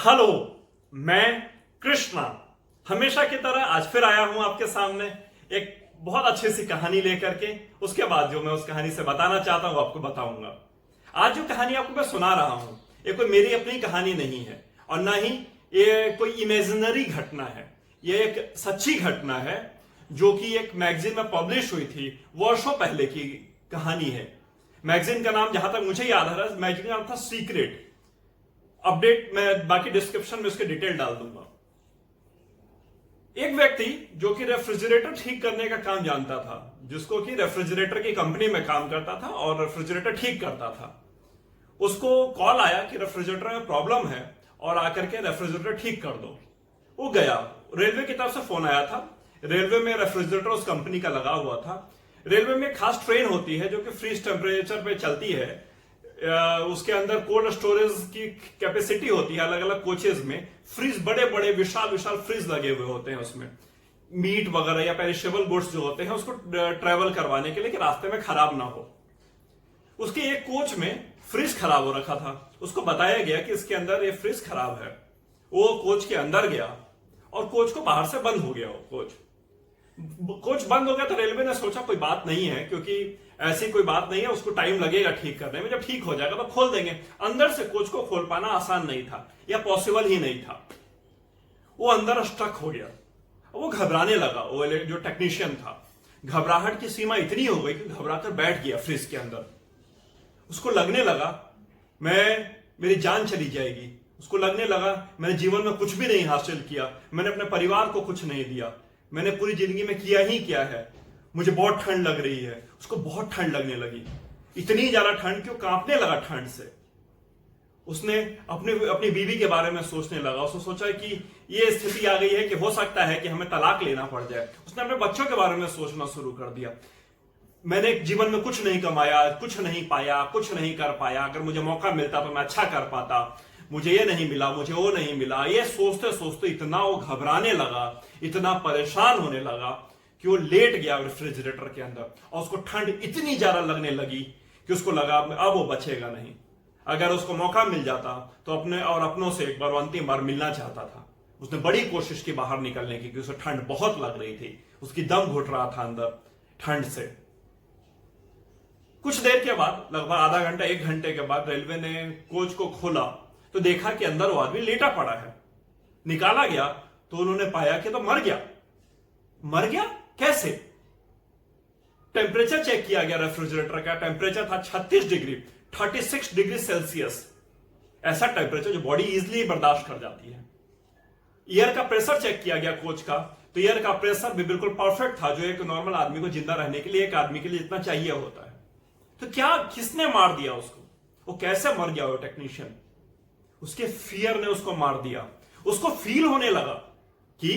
Hello, मैं कृष्णा हमेशा की तरह आज फिर आया हूं आपके सामने एक बहुत अच्छी सी कहानी लेकर के। उसके बाद जो मैं उस कहानी से बताना चाहता हूं आपको बताऊंगा। आज जो कहानी आपको मैं सुना रहा हूं ये कोई मेरी अपनी कहानी नहीं है और ना ही ये कोई इमेजिनरी घटना है। ये एक सच्ची घटना है जो कि एक मैगजीन में पब्लिश हुई थी, वर्षों पहले की कहानी है। मैगजीन का नाम जहां तक मुझे याद आ रहा है, मैगजीन का नाम था सीक्रेट। अपडेट मैं बाकी डिस्क्रिप्शन में उसके डिटेल डाल दूंगा। एक व्यक्ति जो कि रेफ्रिजरेटर ठीक करने का काम जानता था, जिसको कि रेफ्रिजरेटर की कंपनी में काम करता था और रेफ्रिजरेटर ठीक करता था, उसको कॉल आया कि रेफ्रिजरेटर में प्रॉब्लम है और आकर के रेफ्रिजरेटर ठीक कर दो। वो गया, रेलवे की तरफ से फोन आया था। रेलवे में रेफ्रिजरेटर उस कंपनी का लगा हुआ था। रेलवे में खास ट्रेन होती है जो कि फ्रीज टेम्परेचर पे चलती है। उसके अंदर कोल्ड स्टोरेज की कैपेसिटी होती है। अलग अलग कोचेज में फ्रीज, बड़े बड़े विशाल विशाल फ्रीज लगे हुए होते हैं उसमें, मीट वगैरह या पेरिशेबल गुड्स जो होते हैं उसको ट्रेवल करवाने के लिए कि रास्ते में खराब ना हो। उसके एक कोच में फ्रिज खराब हो रखा था। उसको बताया गया कि इसके अंदर ये फ्रिज खराब है। वो कोच के अंदर गया और कोच को बाहर से बंद हो गया। वो कोच बंद हो गया तो रेलवे ने सोचा कोई बात नहीं है, क्योंकि ऐसी कोई बात नहीं है, उसको टाइम लगेगा ठीक करने में, जब ठीक हो जाएगा तो खोल देंगे। अंदर से कोच को खोल पाना आसान नहीं था या पॉसिबल ही नहीं था। वो अंदर स्टक हो गया। वो घबराने लगा। वो जो टेक्नीशियन था, घबराहट की सीमा इतनी हो गई कि घबराकर बैठ गया फ्रिज के अंदर। उसको लगने लगा मेरी जान चली जाएगी। उसको लगने लगा मैंने जीवन में कुछ भी नहीं हासिल किया, मैंने अपने परिवार को कुछ नहीं दिया, मैंने पूरी जिंदगी में किया ही क्या है, मुझे बहुत ठंड लग रही है। उसको बहुत ठंड लगने लगी, इतनी ज्यादा ठंड कि वो कांपने लगा ठंड से। उसने अपनी बीवी के बारे में सोचने लगा। उसने सोचा कि ये स्थिति आ गई है कि हो सकता है कि हमें तलाक लेना पड़ जाए। उसने अपने बच्चों के बारे में सोचना शुरू कर दिया। मैंने जीवन में कुछ नहीं कमाया, कुछ नहीं पाया, कुछ नहीं कर पाया, अगर मुझे मौका मिलता तो मैं अच्छा कर पाता, मुझे ये नहीं मिला, मुझे वो नहीं मिला। ये सोचते सोचते इतना वो घबराने लगा, इतना परेशान होने लगा कि वो लेट गया रेफ्रिजरेटर के अंदर। और उसको ठंड इतनी ज्यादा लगने लगी कि उसको लगा अब वो बचेगा नहीं। अगर उसको मौका मिल जाता तो अपनों से एक बार अंतिम बार मिलना चाहता था। उसने बड़ी कोशिश की बाहर निकलने की, क्योंकि उसे ठंड बहुत लग रही थी। उसकी दम घुट रहा था अंदर ठंड से। कुछ देर के बाद, लगभग आधा घंटा 1 घंटे के बाद, रेलवे ने कोच को खोला तो देखा कि अंदर वो आदमी लेटा पड़ा है। निकाला गया तो उन्होंने पाया कि तो मर गया। मर गया कैसे? टेम्परेचर चेक किया गया। रेफ्रिजरेटर का टेम्परेचर था 36 डिग्री सेल्सियस। ऐसा टेम्परेचर जो बॉडी इजीली बर्दाश्त कर जाती है। एयर का प्रेशर चेक किया गया कोच का, तो एयर का प्रेशर भी बिल्कुल परफेक्ट था, जो एक नॉर्मल आदमी को जिंदा रहने के लिए, एक आदमी के लिए जितना चाहिए होता है। तो क्या, किसने मार दिया उसको? वो कैसे मर गया? वो टेक्नीशियन, उसके फियर ने उसको मार दिया। उसको फील होने लगा कि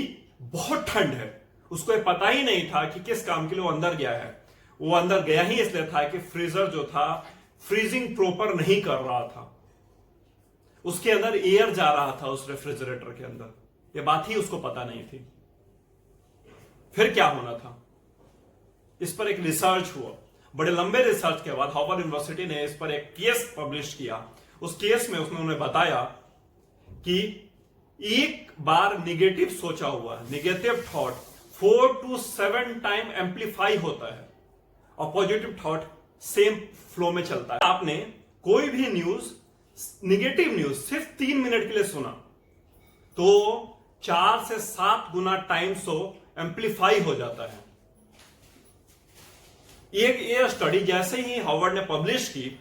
बहुत ठंड है। उसको ये पता ही नहीं था कि किस काम के लिए वो अंदर गया है। वो अंदर गया ही इसलिए था कि फ्रीजर जो था फ्रीजिंग प्रॉपर नहीं कर रहा था। उसके अंदर एयर जा रहा था उस रेफ्रिजरेटर के अंदर। ये बात ही उसको पता नहीं थी। फिर क्या होना था? इस पर एक रिसर्च हुआ। बड़े लंबे रिसर्च के बाद हार्वर्ड यूनिवर्सिटी ने इस पर एक केस पब्लिश किया। उस केस में उन्होंने बताया कि एक बार निगेटिव सोचा हुआ, negative thought 4 to 7 time amplify होता है और पॉजिटिव थॉट सेम फ्लो में चलता है। आपने कोई भी न्यूज, निगेटिव न्यूज सिर्फ 3 मिनट के लिए सुना तो 4 से 7 गुना टाइम सो एम्पलीफाई हो जाता है। ये स्टडी जैसे ही हार्वर्ड ने पब्लिश की,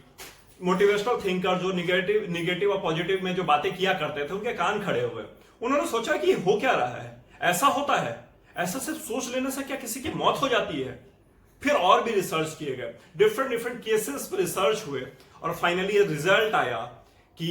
मोटिवेशनल थिंकर जो निगेटिव और पॉजिटिव में जो बातें किया करते थे, उनके कान खड़े हुए। उन्होंने सोचा कि हो क्या रहा है, ऐसा होता है, ऐसा सिर्फ सोच लेने से क्या किसी की मौत हो जाती है? फिर और भी रिसर्च किए गए, डिफरेंट केसेस पर रिसर्च हुए और फाइनली ये रिजल्ट आया कि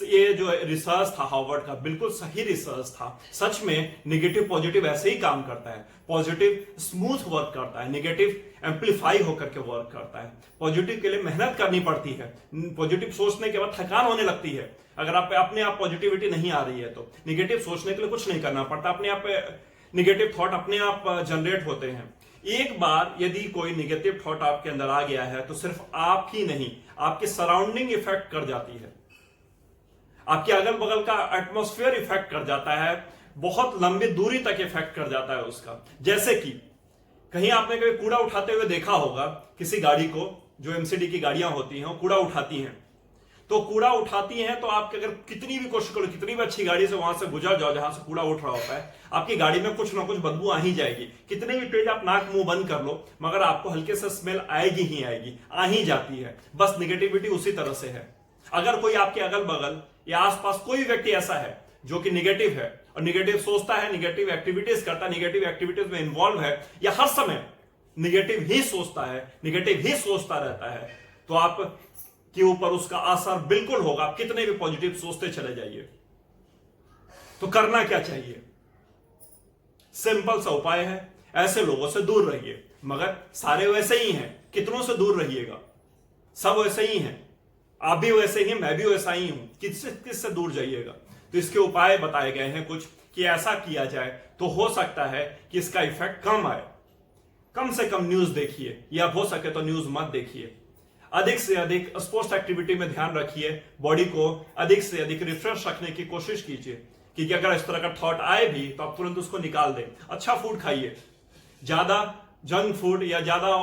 ये जो रिसर्च था हार्वर्ड का, बिल्कुल सही रिसर्च था। सच में निगेटिव पॉजिटिव ऐसे ही काम करता है। पॉजिटिव स्मूथ वर्क करता है, निगेटिव एम्पलीफाई होकर के वर्क करता है। पॉजिटिव के लिए मेहनत करनी पड़ती है। पॉजिटिव सोचने के बाद थकान होने लगती है। अगर आप अपने आप पॉजिटिविटी नहीं आ रही है तो निगेटिव सोचने के लिए कुछ नहीं करना पड़ता, अपने आप निगेटिव थॉट अपने आप जनरेट होते हैं। एक बार यदि कोई निगेटिव थॉट आपके अंदर आ गया है तो सिर्फ आप ही नहीं, आपकी सराउंडिंग इफेक्ट कर जाती है। आपके अगल बगल का एटमॉस्फेयर इफेक्ट कर जाता है, बहुत लंबी दूरी तक इफेक्ट कर जाता है उसका। जैसे कि कहीं आपने कभी कूड़ा उठाते हुए देखा होगा किसी गाड़ी को, जो एमसीडी की गाड़ियां होती हैं वो कूड़ा उठाती हैं, तो कूड़ा उठाती हैं तो आपके अगर कितनी भी कोशिश करो, कितनी भी अच्छी गाड़ी से वहां से गुजर जाओ जहां से कूड़ा उठ रहा होता है, आपकी गाड़ी में कुछ ना कुछ बदबू आ ही जाएगी। कितने भी तेज आप नाक मुंह बंद कर लो मगर आपको हल्के से स्मेल आएगी ही आएगी, आ ही जाती है। बस निगेटिविटी उसी तरह से है। अगर कोई आपके अगल बगल या आसपास कोई व्यक्ति ऐसा है जो कि निगेटिव है और निगेटिव सोचता है, निगेटिव एक्टिविटीज करता है, निगेटिव एक्टिविटीज में इन्वॉल्व है, या हर समय निगेटिव ही सोचता है, निगेटिव ही सोचता रहता है, तो आप के ऊपर उसका असर बिल्कुल होगा। आप कितने भी पॉजिटिव सोचते चले जाइए। तो करना क्या चाहिए? सिंपल सा उपाय है, ऐसे लोगों से दूर रहिए। मगर सारे वैसे ही हैं, कितनों से दूर रहिएगा? सब वैसे ही हैं, आप भी वैसे ही, मैं भी वैसा ही हूं, किससे दूर जाइएगा? तो इसके उपाय बताए गए हैं कुछ कि ऐसा किया जाए तो हो सकता है कि इसका इफेक्ट कम आए। कम से कम न्यूज देखिए, या हो सके तो न्यूज मत देखिए। अधिक से अधिक स्पोर्ट्स एक्टिविटी में ध्यान रखिए, बॉडी को अधिक से अधिक रिफ्रेश रखने की कोशिश कीजिए कि अगर इस तरह का थॉट आए भी तो आप तुरंत उसको निकाल दें। अच्छा फूड खाइए, ज्यादा जंक फूड या ज्यादा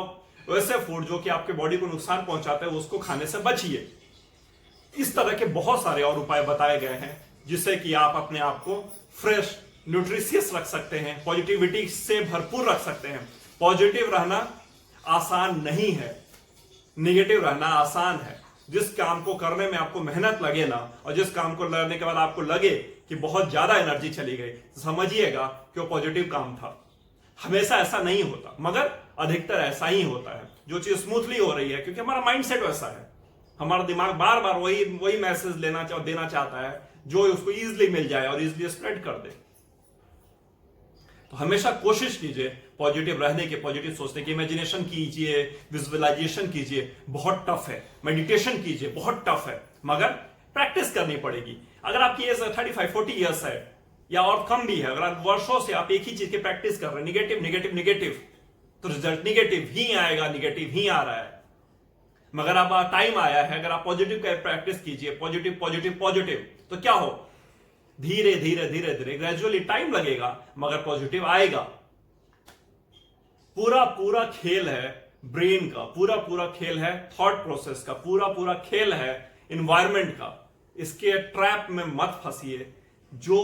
वैसे फूड जो कि आपके बॉडी को नुकसान पहुंचाते हैं उसको खाने से बचिए। इस तरह के बहुत सारे और उपाय बताए गए हैं जिससे कि आप अपने आप को फ्रेश, न्यूट्रिशियस रख सकते हैं, पॉजिटिविटी से भरपूर रख सकते हैं। पॉजिटिव रहना आसान नहीं है, निगेटिव रहना आसान है। जिस काम को करने में आपको मेहनत लगे ना, और जिस काम को करने के बाद आपको लगे कि बहुत ज्यादा एनर्जी चली गई, तो समझिएगा कि वो पॉजिटिव काम था। हमेशा ऐसा नहीं होता, मगर अधिकतर ऐसा ही होता है। जो चीज स्मूथली हो रही है क्योंकि हमारा माइंडसेट वैसा है, हमारा दिमाग बार बार वही मैसेज देना चाहता है जो उसको इजिली मिल जाए और इजिली स्प्रेड कर दे। तो हमेशा कोशिश कीजिए पॉजिटिव रहने की, पॉजिटिव सोचने की। इमेजिनेशन कीजिए, विजुअलाइजेशन कीजिए, बहुत टफ है। मेडिटेशन कीजिए, बहुत टफ है, मगर प्रैक्टिस करनी पड़ेगी। अगर आपकी एज 35-40 ईयर्स है या और कम भी है, अगर आप वर्षों से आप एक ही चीज की प्रैक्टिस कर रहे हैं, निगेटिव निगेटिव निगेटिव, तो रिजल्ट निगेटिव ही आएगा, निगेटिव ही आ रहा है। मगर अब टाइम आया है, अगर आप पॉजिटिव का प्रैक्टिस कीजिए, पॉजिटिव पॉजिटिव पॉजिटिव, तो क्या हो, धीरे धीरे धीरे धीरे ग्रेजुअली, टाइम लगेगा मगर पॉजिटिव आएगा। पूरा खेल है ब्रेन का, पूरा खेल है थॉट प्रोसेस का, पूरा खेल है एनवायरनमेंट का। इसके ट्रैप में मत फंसिए। जो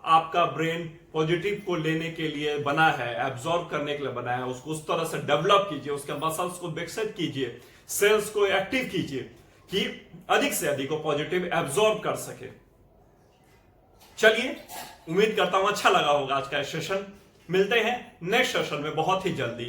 आपका ब्रेन पॉजिटिव को लेने के लिए बना है, एब्जॉर्ब करने के लिए बना है, उसको उस तरह से डेवलप कीजिए, उसके मसल्स को विकसित कीजिए, सेल्स को एक्टिव कीजिए कि अधिक से अधिक को पॉजिटिव एब्जॉर्ब कर सके। चलिए, उम्मीद करता हूं अच्छा लगा होगा आज का सेशन। मिलते हैं नेक्स्ट सेशन में बहुत ही जल्दी।